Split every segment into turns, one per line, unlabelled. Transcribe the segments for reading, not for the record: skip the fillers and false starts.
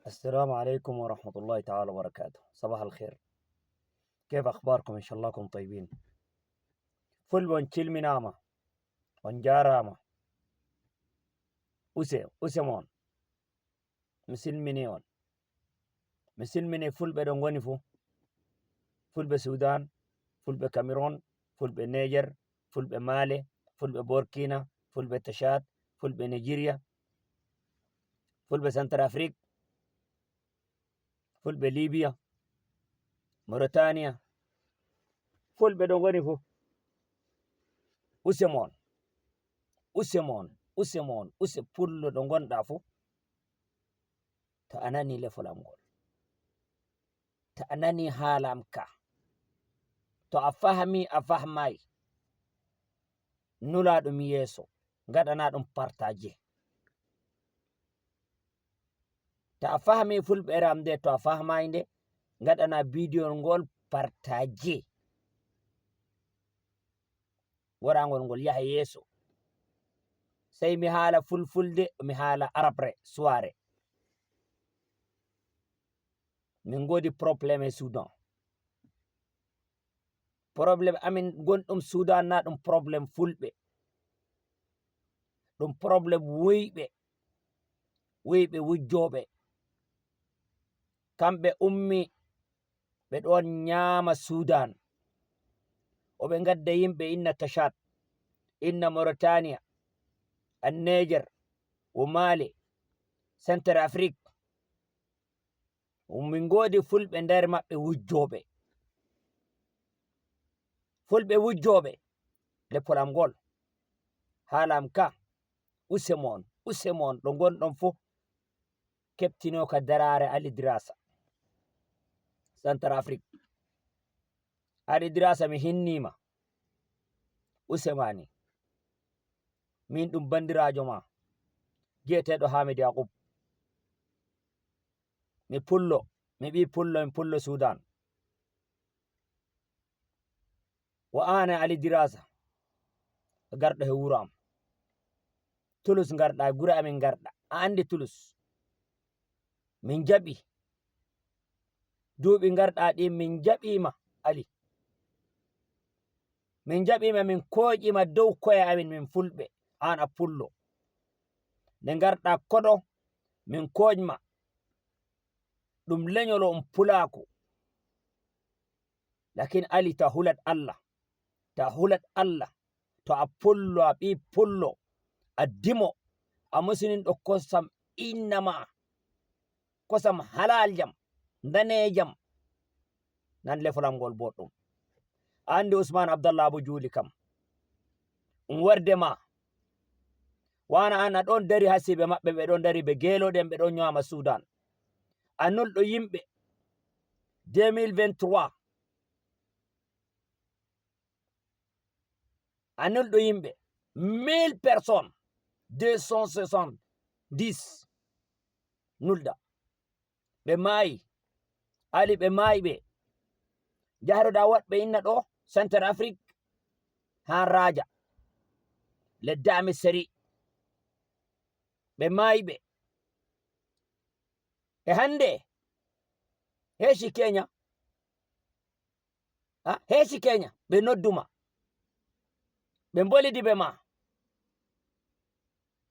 السلام عليكم ورحمة الله تعالى وبركاته. صباح الخير. كيف أخباركم؟ إن شاء الله كم طيبين. فل ونشيل منامة ونجارامة أسمون مسل منيون مسل مني فل بدون فو فل بسودان فل بكاميرون فل بنيجر فل بمالي فل ببوركينا فل بتشاد فل بنيجيريا فل بسنتر أفريق فل بليبيا موريتانيا فل بدون فو أسمون فل دونغون دافو تأناني لفلامغول تأناني هالامكا to a fahmai nula ɗum yeso gaɗana ɗum partaje to a fahmi fulɓere am nde to a fahmai nde gaɗana bidiyo ngol partaje warangol ngol yaha yeso sai mi haala fulfulde mi haala arabre soire min godi probléme Sudan probléme amin gonɗum Sudan na ɗum probléme fulɓe ɗum probléme wuyɓe wujjoɓe kamɓe ummi ɓe ɗon nyama Sudan oɓe gadda yimɓe inna Tachad inna Mauritania Niger o Mali Central Afrique min godi fulɓe nder maɓɓe wujjoɓe leppol am ngol haalam ka usemon ɗo gonɗon fu keɓtino ka darare Ali Dirasa Central Afrique. Ali Dirasa mi hinnima usemani min ɗum bandirajo ma gi'eteɗo Hamid Yaqub mi ɓi pullo Sudan wo an Ali Dirasa garɗo he wuro am Tulus garɗa gure amin garɗa a andi Tulus min jaɓi duuɓi garɗa ɗi min jaɓima Ali min jaɓima min koƴima dow koye amin min fulɓe an a pullo nde garɗa koɗo min koƴma ɗum lenyolo pulaku lakin Ali ta hulat Allah to a pullo a ɓi pullo a dimo a musidinɗo kosam innama kosam halal jam danejam nan lefolam ngol boɗɗum andi Usman Abdallah Abu Juli kam warde ma wana an aɗon dari hasibe maɓɓe ɓe ɗon dari ɓe geloɗen ɓe ɗon nyama Sudan annulɗo yimɓe 2023 annulɗo yimɓe 1000 personnes 270 nulɗa ɓe maayi Ali ɓe maayi ɓe jahroɗa waɗɓe inna ɗo Central Afrique han Raja ledda ami seri ɓe maayi ɓe e hande heshi Kenya ɓe nodduma ɓe bolidi ɓe ma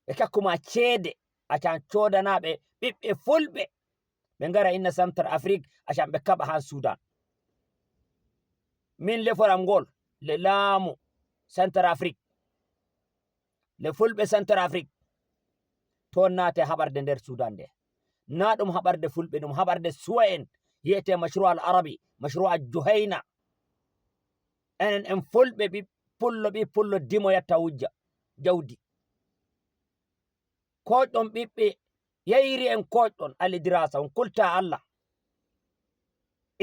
ɓe kakkuma ceede acan codanaɓe ɓiɓɓe fulɓe ɓe ngara inna Central Afrique acan ɓe kaɓa han Sudan min leforam ngol le laamu Central Afrique le fulɓe Central Afrique ton naate haɓarde nder Sudan nde na ɗum haɓarde fulɓe ɗum haɓarde suwa'en yiyete mashru al arabi mashru al juhayna enen en fulɓe ɓi pullo dimo yatta wujja jawdi koƴɗon ɓiɓɓe yayri en koƴɗon Ali Dirasa on kulta Allah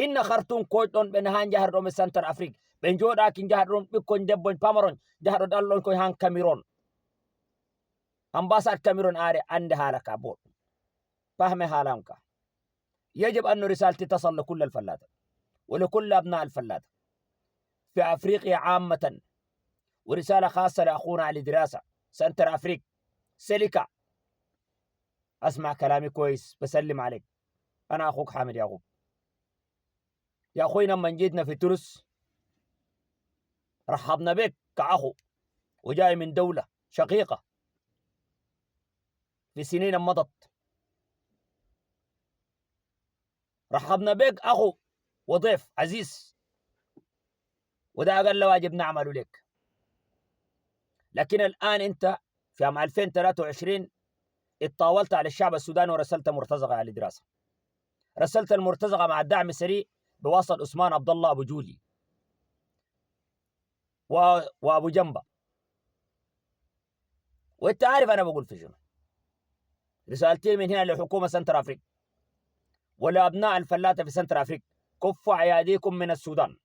inna Khartoum koƴɗon ɓe ha jaharɗon ɓe Central Afrique ɓe joɗaki jaharɗon ɓikkon debboñ pamaron jaharɗo dallon koye han Cameroon ambassade Cameroon are ande haala ka boɗɗum fahme haalam ka يجب أن رسالتي تصل لكل الفلاتة ولكل أبناء الفلاتة في أفريقيا عامة ورسالة خاصة لأخونا علي دراسة سنتر أفريق سيليكا أسمع كلامي كويس بسلم عليك أنا أخوك حامد يعقوب. يا أخوي لما جيتنا في تونس رحبنا بك كأخو وجاي من دولة شقيقة في سنين مضت. رحبنا بك أخو وضيف عزيز، وده أقل واجب نعمله لك. لكن الآن أنت في عام 2023 اتطاولت على الشعب السوداني ورسلت مرتزقة على دراسة. رسلت المرتزقة مع الدعم السريع بواسطة عثمان عبد الله أبو جولي وأبو جنبة. وأنت عارف أنا بقول في شنو. رسالتي من هنا لحكومة سنتر أفريقيا ولأبناء الفلاتة في سنتر أفريقيا: كفوا أيديكم من السودان.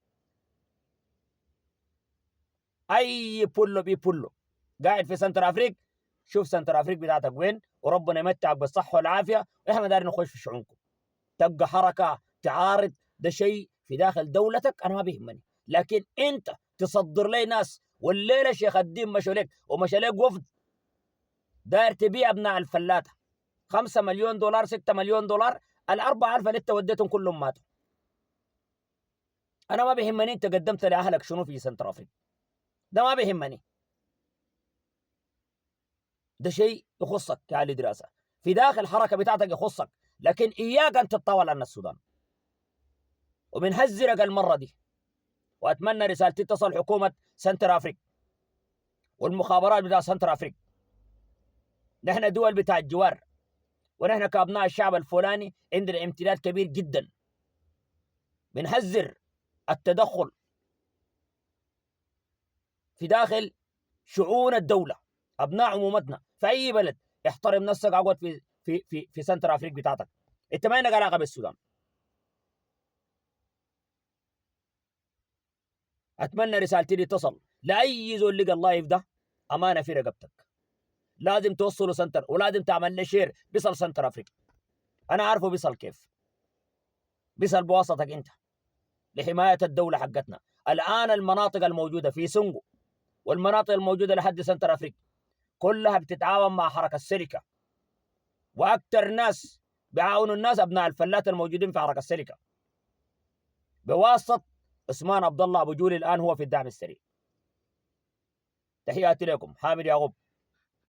أي بولو بيبولو قاعد في سنتر أفريقيا، شوف سنتر أفريقيا بتاعتك وين، وربنا يمتعك بالصحة والعافية، وإحنا دايرين نخش في شؤونكم. تبقى حركة تعارض ده شيء في داخل دولتك أنا ما بيهمني، لكن أنت تصدر لي ناس. والليلة شيخ الدين مشوا لك ومشى لك وفد داير تبيع أبناء الفلاتة 5 مليون دولار 6 مليون دولار. ال4,000 اللي أنت وديتهم كلهم ماتوا. أنا ما بيهمني أنت قدمت لأهلك شنو في سنتر أفريقيا، ده ما بيهمني. ده شيء يخصك كأهل دراسة في داخل الحركة بتاعتك يخصك، لكن إياك أن تتطاول عن السودان. وبنهزرك المرة دي، وأتمنى رسالتي تصل حكومة سنتر أفريقيا والمخابرات بتاع سنتر أفريقيا. نحن دول بتاع الجوار، ونحن كأبناء الشعب الفلاني عندنا امتداد كبير جدا. بنحذر التدخل في داخل شؤون الدولة. أبناء عمومتنا في أي بلد احترم نفسك، اقعد في سنتر أفريقيا بتاعتك. أنت ما عندك علاقة بالسودان. أتمنى رسالتي دي تصل لأي زول لقى اللايف ده، أمانة في رقبتك لازم توصله سنتر، ولازم تعمل له شير بيصل سنتر أفريقيا. أنا عارفه بيصل كيف، بيصل بواسطتك أنت لحماية الدولة حقتنا. الآن المناطق الموجودة في سنغو والمناطق الموجودة لحد سنتر أفريقيا كلها بتتعاون مع حركة السلكة، وأكثر ناس بيعاونوا الناس أبناء الفلات الموجودين في حركة السلكة بواسطة عثمان عبد الله أبو جولي. الآن هو في الدعم السريع. تحياتي لكم، حامد يعقوب.